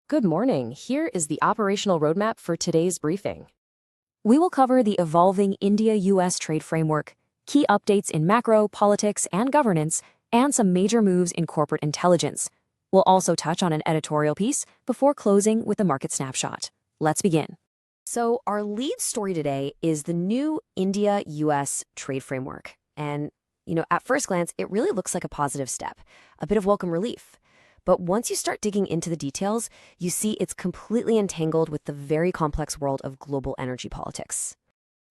Good morning. Here is the operational roadmap for today's briefing. We will cover the evolving India-US trade framework, key updates in macro, politics, and governance, and some major moves in corporate intelligence. We'll also touch on an editorial piece before closing with a market snapshot. Let's begin. So our lead story today is the new India-US trade framework. And, at first glance, it really looks like a positive step, a bit of welcome relief. But once you start digging into the details, you see it's completely entangled with the very complex world of global energy politics.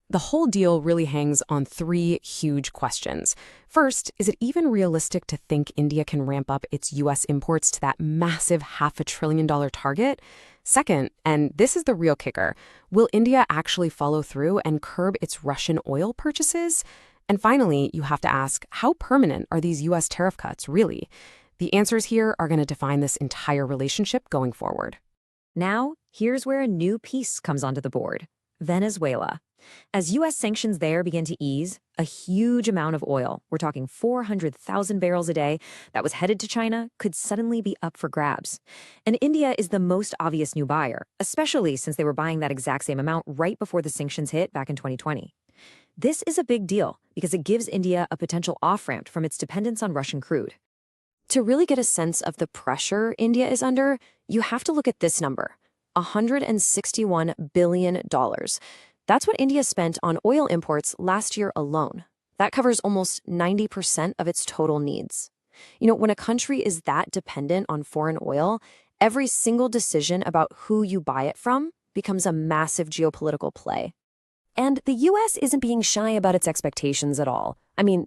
The whole deal really hangs on three huge questions. First, is it even realistic to think India can ramp up its U.S. imports to that massive $500 billion target? Second, and this is the real kicker, will India actually follow through and curb its Russian oil purchases? And finally, you have to ask, how permanent are these U.S. tariff cuts really? The answers here are going to define this entire relationship going forward. Now, here's where a new piece comes onto the board: Venezuela. As U.S. sanctions there begin to ease, a huge amount of oil, we're talking 400,000 barrels a day, that was headed to China could suddenly be up for grabs. And India is the most obvious new buyer, especially since they were buying that exact same amount right before the sanctions hit back in 2020. This is a big deal because it gives India a potential off-ramp from its dependence on Russian crude. To really get a sense of the pressure India is under, you have to look at this number: $161 billion. That's what India spent on oil imports last year alone. That covers almost 90% of its total needs. When a country is that dependent on foreign oil, every single decision about who you buy it from becomes a massive geopolitical play. And the U.S. isn't being shy about its expectations at all.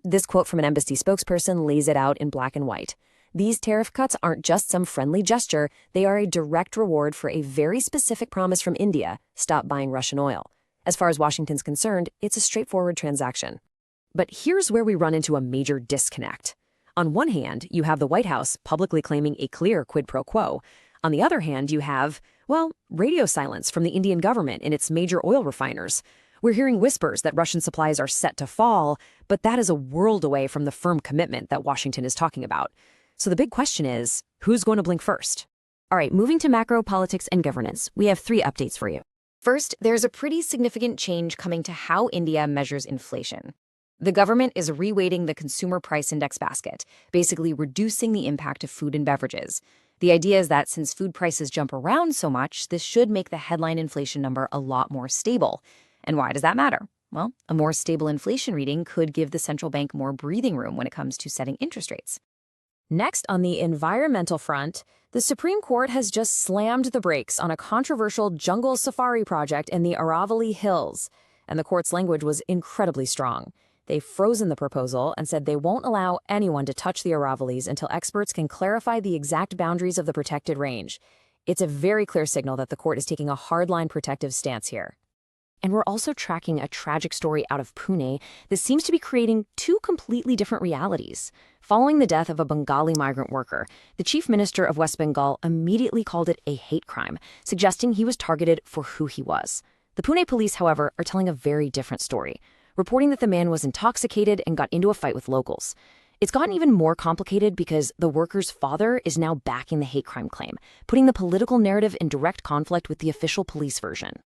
This quote from an embassy spokesperson lays it out in black and white. These tariff cuts aren't just some friendly gesture, they are a direct reward for a very specific promise from India: stop buying Russian oil. As far as Washington's concerned, it's a straightforward transaction. But here's where we run into a major disconnect. On one hand, you have the White House publicly claiming a clear quid pro quo. On the other hand, you have, radio silence from the Indian government and its major oil refiners. We're hearing whispers that Russian supplies are set to fall, but that is a world away from the firm commitment that Washington is talking about. So the big question is, who's going to blink first? All right, moving to macro, politics, and governance, we have three updates for you. First, there's a pretty significant change coming to how India measures inflation. The government is reweighting the consumer price index basket, basically reducing the impact of food and beverages. The idea is that since food prices jump around so much, this should make the headline inflation number a lot more stable. And why does that matter? Well, a more stable inflation reading could give the central bank more breathing room when it comes to setting interest rates. Next, on the environmental front, the Supreme Court has just slammed the brakes on a controversial jungle safari project in the Aravalli Hills, and the court's language was incredibly strong. They've frozen the proposal and said they won't allow anyone to touch the Aravallis until experts can clarify the exact boundaries of the protected range. It's a very clear signal that the court is taking a hardline protective stance here. And we're also tracking a tragic story out of Pune that seems to be creating two completely different realities. Following the death of a Bengali migrant worker, the chief minister of West Bengal immediately called it a hate crime, suggesting he was targeted for who he was. The Pune police, however, are telling a very different story, reporting that the man was intoxicated and got into a fight with locals. It's gotten even more complicated because the worker's father is now backing the hate crime claim, putting the political narrative in direct conflict with the official police version.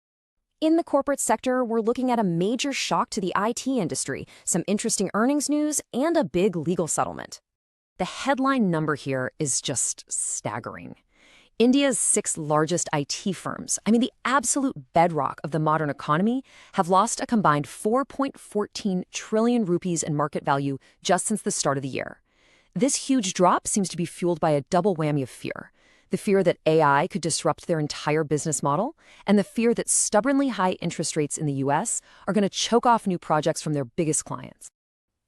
In the corporate sector, we're looking at a major shock to the IT industry, some interesting earnings news, and a big legal settlement. The headline number here is just staggering. India's 6 largest IT firms, the absolute bedrock of the modern economy, have lost a combined 4.14 trillion rupees in market value just since the start of the year. This huge drop seems to be fueled by a double whammy of fear. The fear that AI could disrupt their entire business model, and the fear that stubbornly high interest rates in the U.S. are going to choke off new projects from their biggest clients.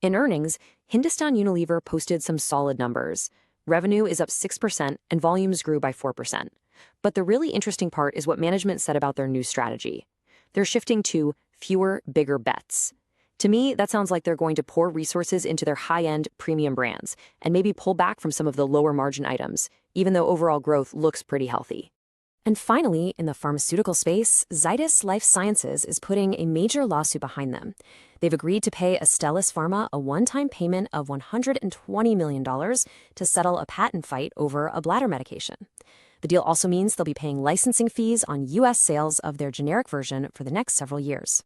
In earnings, Hindustan Unilever posted some solid numbers. Revenue is up 6% and volumes grew by 4%. But the really interesting part is what management said about their new strategy. They're shifting to fewer, bigger bets. To me, that sounds like they're going to pour resources into their high-end premium brands and maybe pull back from some of the lower margin items, even though overall growth looks pretty healthy. And finally, in the pharmaceutical space, Zydus Life Sciences is putting a major lawsuit behind them. They've agreed to pay Astellas Pharma a one-time payment of $120 million to settle a patent fight over a bladder medication. The deal also means they'll be paying licensing fees on U.S. sales of their generic version for the next several years.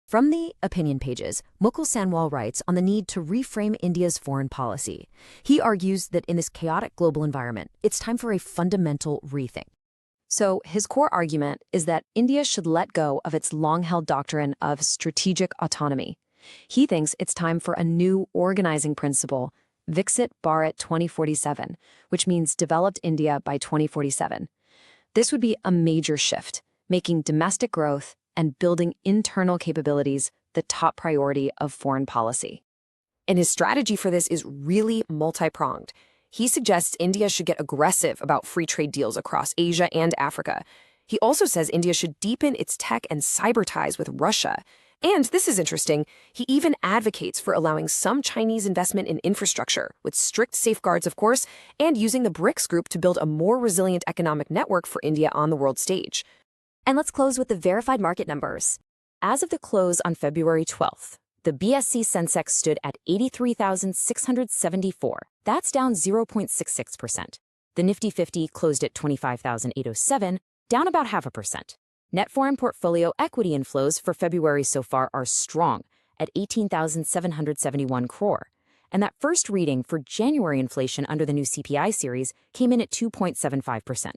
From the opinion pages, Mukul Sanwal writes on the need to reframe India's foreign policy. He argues that in this chaotic global environment, it's time for a fundamental rethink. So his core argument is that India should let go of its long-held doctrine of strategic autonomy. He thinks it's time for a new organizing principle, Viksit Bharat 2047, which means developed India by 2047. This would be a major shift, making domestic growth and building internal capabilities the top priority of foreign policy. And his strategy for this is really multi-pronged. He suggests India should get aggressive about free trade deals across Asia and Africa. He also says India should deepen its tech and cyber ties with Russia. And this is interesting, he even advocates for allowing some Chinese investment in infrastructure, with strict safeguards, of course, and using the BRICS group to build a more resilient economic network for India on the world stage. And let's close with the verified market numbers. As of the close on February 12th, the BSE Sensex stood at 83,674. That's down 0.66%. The Nifty 50 closed at 25,807, down about 0.5%. Net foreign portfolio equity inflows for February so far are strong at 18,771 crore. And that first reading for January inflation under the new CPI series came in at 2.75%.